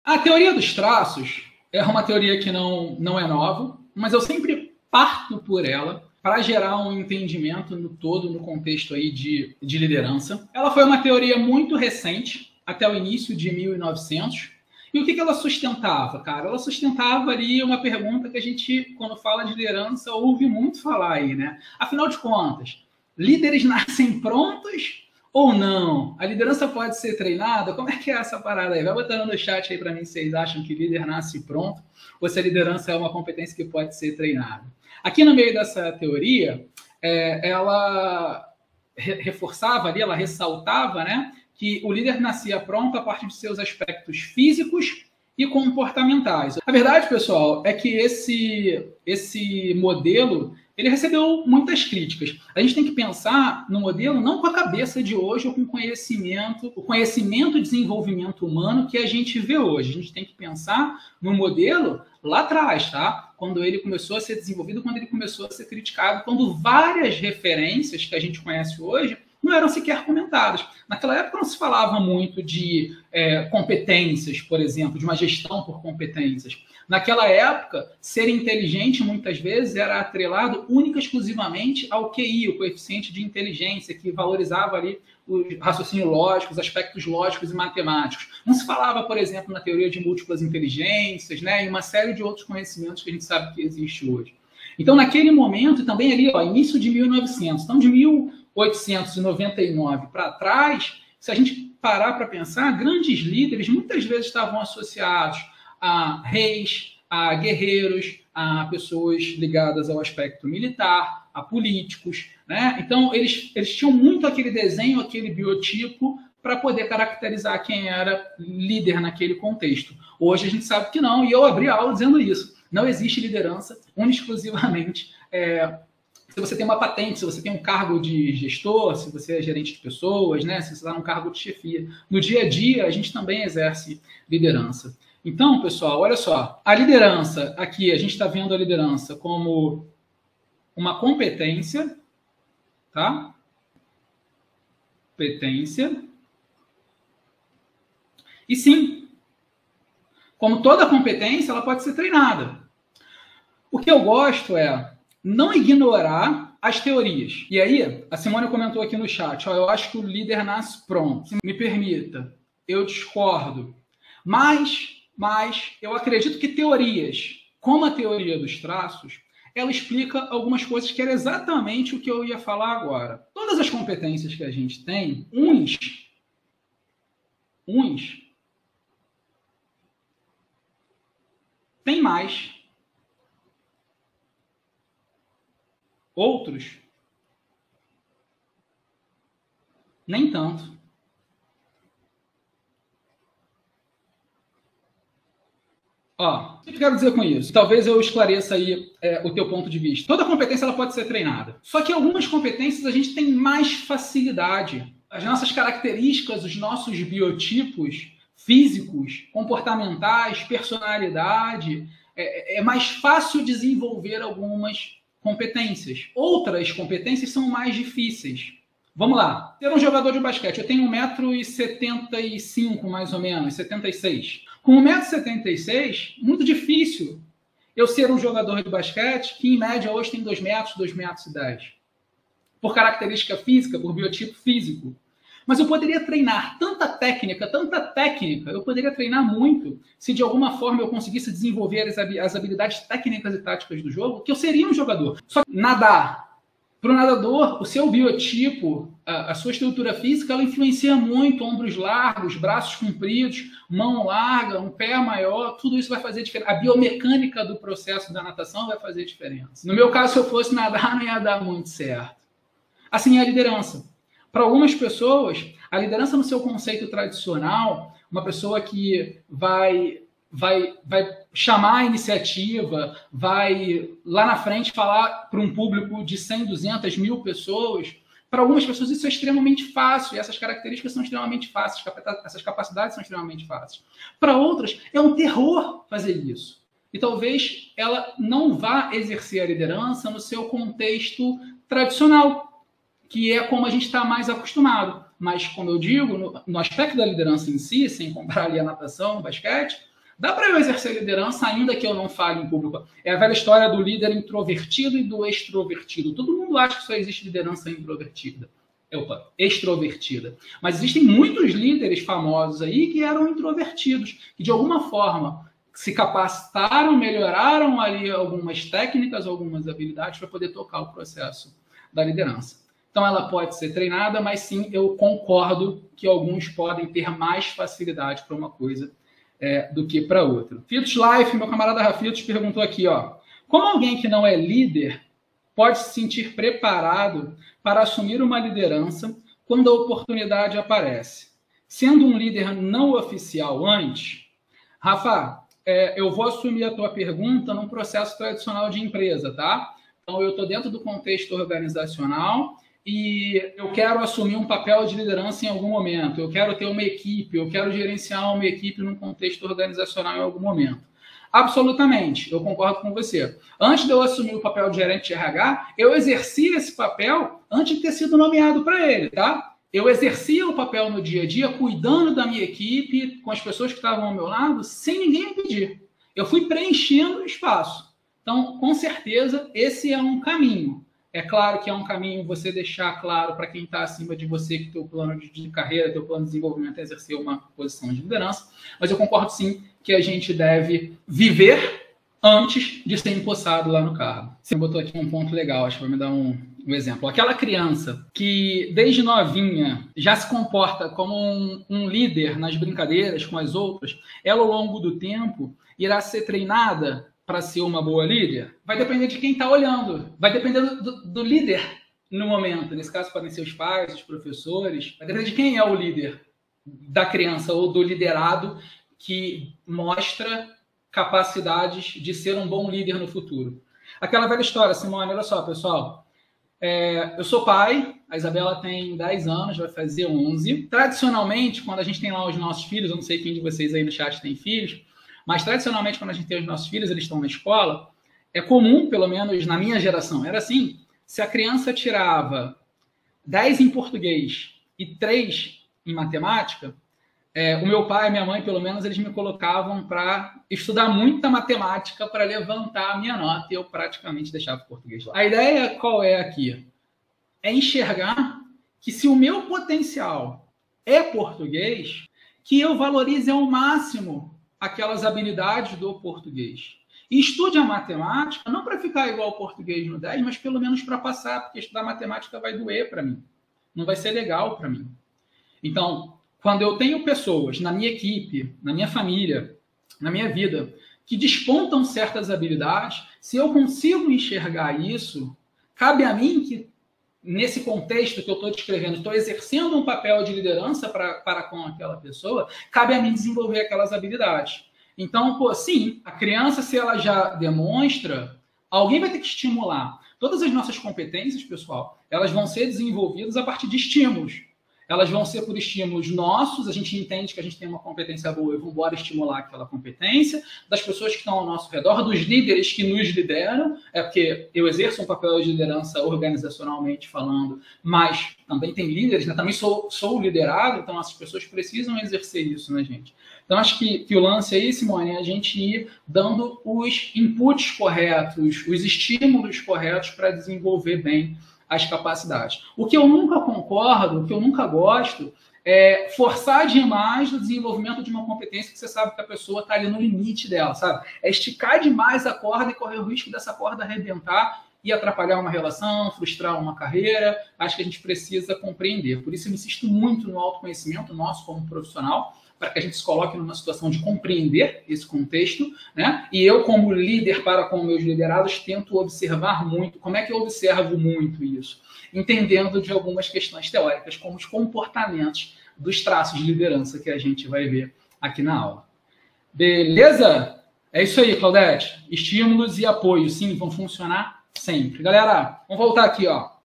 A teoria dos traços é uma teoria que não é nova, mas eu sempre parto por ela para gerar um entendimento no todo, no contexto aí de liderança. Ela foi uma teoria muito recente, até o início de 1900. E o que ela sustentava, cara? Ela sustentava ali uma pergunta que a gente, quando fala de liderança, ouve muito falar aí, né? Afinal de contas, líderes nascem prontos ou não? A liderança pode ser treinada? Como é que é essa parada aí? Vai botando no chat aí para mim se vocês acham que líder nasce pronto ou se a liderança é uma competência que pode ser treinada. Aqui no meio dessa teoria, ela reforçava ali, ela ressaltava, né, que o líder nascia pronto a partir de seus aspectos físicos e comportamentais. A verdade, pessoal, é que esse modelo ele recebeu muitas críticas. A gente tem que pensar no modelo não com a cabeça de hoje ou com o conhecimento e desenvolvimento humano que a gente vê hoje. A gente tem que pensar no modelo lá atrás, tá? Quando ele começou a ser desenvolvido, quando ele começou a ser criticado, quando várias referências que a gente conhece hoje não eram sequer comentadas. Naquela época não se falava muito de competências, por exemplo, de uma gestão por competências. Naquela época, ser inteligente, muitas vezes, era atrelado única e exclusivamente ao QI, o coeficiente de inteligência, que valorizava ali o raciocínio lógico, os aspectos lógicos e matemáticos. Não se falava, por exemplo, na teoria de múltiplas inteligências, né, e uma série de outros conhecimentos que a gente sabe que existe hoje. Então, naquele momento, também ali, início de 1900, então de 1899 para trás, se a gente parar para pensar, grandes líderes muitas vezes estavam associados a reis, a guerreiros, a pessoas ligadas ao aspecto militar, a políticos, né? Então, eles tinham muito aquele desenho, aquele biotipo para poder caracterizar quem era líder naquele contexto. Hoje a gente sabe que não, e eu abri a aula dizendo isso. Não existe liderança exclusivamente se você tem uma patente, se você tem um cargo de gestor, se você é gerente de pessoas, né? Se você está num cargo de chefia. No dia a dia, a gente também exerce liderança. Então, pessoal, olha só. A liderança, aqui, a gente está vendo a liderança como uma competência, tá? Competência. E sim, como toda competência, ela pode ser treinada. O que eu gosto é não ignorar as teorias. E aí, a Simone comentou aqui no chat, eu acho que o líder nasce pronto. Me permita, eu discordo. Mas eu acredito que teorias, como a teoria dos traços, ela explica algumas coisas que era exatamente o que eu ia falar agora. Todas as competências que a gente tem, uns têm mais. Outros, nem tanto. O que eu quero dizer com isso? Talvez eu esclareça aí o teu ponto de vista. Toda competência ela pode ser treinada. Só que algumas competências a gente tem mais facilidade. As nossas características, os nossos biotipos físicos, comportamentais, personalidade, é mais fácil desenvolver algumas competências. Outras competências são mais difíceis. Vamos lá. Ser um jogador de basquete. Eu tenho 1,75 m, mais ou menos, 76. Com 1,76 m, muito difícil eu ser um jogador de basquete que, em média, hoje tem 2 metros, 2,10 m. Por característica física, por biotipo físico. Mas eu poderia treinar tanta técnica, eu poderia treinar muito se de alguma forma eu conseguisse desenvolver as habilidades técnicas e táticas do jogo, que eu seria um jogador. Só que nadar. Para o nadador, o seu biotipo, a sua estrutura física, ela influencia muito. Ombros largos, braços compridos, mão larga, um pé maior, tudo isso vai fazer diferença. A biomecânica do processo da natação vai fazer diferença. No meu caso, se eu fosse nadar, não ia dar muito certo. Assim é a liderança. Para algumas pessoas, a liderança no seu conceito tradicional, uma pessoa que vai chamar a iniciativa, vai lá na frente falar para um público de 100, 200, 1000 pessoas, para algumas pessoas isso é extremamente fácil, e essas características são extremamente fáceis, essas capacidades são extremamente fáceis. Para outras, é um terror fazer isso. E talvez ela não vá exercer a liderança no seu contexto tradicional, que é como a gente está mais acostumado. Mas, como eu digo, no aspecto da liderança em si, sem comparar ali a natação, o basquete, Dá para eu exercer liderança ainda que eu não fale em público. É a velha história do líder introvertido e do extrovertido. Todo mundo acha que só existe liderança introvertida. Extrovertida. Mas existem muitos líderes famosos aí que eram introvertidos, que de alguma forma se capacitaram, melhoraram ali algumas técnicas, algumas habilidades para poder tocar o processo da liderança. Então ela pode ser treinada, mas sim, eu concordo que alguns podem ter mais facilidade para uma coisa do que para outra. Fitos Life, meu camarada Rafitos, perguntou aqui, ó, como alguém que não é líder pode se sentir preparado para assumir uma liderança quando a oportunidade aparece? Sendo um líder não oficial antes, Rafa, eu vou assumir a tua pergunta num processo tradicional de empresa, tá? Então, eu estou dentro do contexto organizacional e eu quero assumir um papel de liderança em algum momento. Eu quero ter uma equipe, eu quero gerenciar uma equipe num contexto organizacional em algum momento. Absolutamente, eu concordo com você. Antes de eu assumir o papel de gerente de RH, eu exercia esse papel antes de ter sido nomeado para ele, tá? Eu exercia o papel no dia a dia, cuidando da minha equipe, com as pessoas que estavam ao meu lado, sem ninguém me pedir. Eu fui preenchendo o espaço. Então, com certeza, esse é um caminho. É claro que é um caminho você deixar claro para quem está acima de você que teu plano de carreira, teu plano de desenvolvimento é exercer uma posição de liderança, mas eu concordo sim que a gente deve viver antes de ser empossado lá no cargo. Você botou aqui um ponto legal, acho que vai me dar um exemplo. Aquela criança que desde novinha já se comporta como um líder nas brincadeiras com as outras, ela ao longo do tempo irá ser treinada para ser uma boa líder? Vai depender de quem está olhando, vai depender do líder no momento. Nesse caso podem ser os pais, os professores, vai depender de quem é o líder da criança ou do liderado que mostra capacidades de ser um bom líder no futuro. Aquela velha história, Simone, olha só, pessoal. Eu sou pai, a Isabela tem 10 anos, vai fazer 11. Tradicionalmente, quando a gente tem lá os nossos filhos, eu não sei quem de vocês aí no chat tem filhos, mas tradicionalmente, quando a gente tem os nossos filhos, eles estão na escola, é comum, pelo menos na minha geração, era assim, se a criança tirava 10 em português e 3 em matemática, o meu pai e minha mãe, pelo menos, eles me colocavam para estudar muita matemática para levantar a minha nota e eu praticamente deixava o português lá. A ideia qual é aqui? É enxergar que se o meu potencial é português, que eu valorize ao máximo aquelas habilidades do português. E estude a matemática, não para ficar igual ao português no 10, mas pelo menos para passar, porque estudar matemática vai doer para mim. Não vai ser legal para mim. Então, quando eu tenho pessoas na minha equipe, na minha família, na minha vida, que despontam certas habilidades, se eu consigo enxergar isso, cabe a mim que, nesse contexto que eu estou descrevendo, estou exercendo um papel de liderança para com aquela pessoa, cabe a mim desenvolver aquelas habilidades. Então, sim, a criança, se ela já demonstra, alguém vai ter que estimular. Todas as nossas competências, pessoal, elas vão ser desenvolvidas a partir de estímulos. Elas vão ser por estímulos nossos, a gente entende que a gente tem uma competência boa e vamos embora estimular aquela competência, das pessoas que estão ao nosso redor, dos líderes que nos lideram, porque eu exerço um papel de liderança organizacionalmente falando, mas também tem líderes, né? Também sou liderado, então essas pessoas precisam exercer isso na gente. Então acho que o lance aí, Simone, é a gente ir dando os inputs corretos, os estímulos corretos para desenvolver bem as capacidades. O que eu nunca concordo, o que eu nunca gosto, é forçar demais o desenvolvimento de uma competência que você sabe que a pessoa está ali no limite dela, sabe? É esticar demais a corda e correr o risco dessa corda arrebentar e atrapalhar uma relação, frustrar uma carreira. Acho que a gente precisa compreender. Por isso eu insisto muito no autoconhecimento nosso como profissional, para que a gente se coloque numa situação de compreender esse contexto, né? E eu, como líder para com meus liderados, tento observar muito. Como é que eu observo muito isso? Entendendo de algumas questões teóricas, como os comportamentos dos traços de liderança que a gente vai ver aqui na aula. Beleza? É isso aí, Claudete. Estímulos e apoio, sim, vão funcionar sempre. Galera, vamos voltar aqui, ó.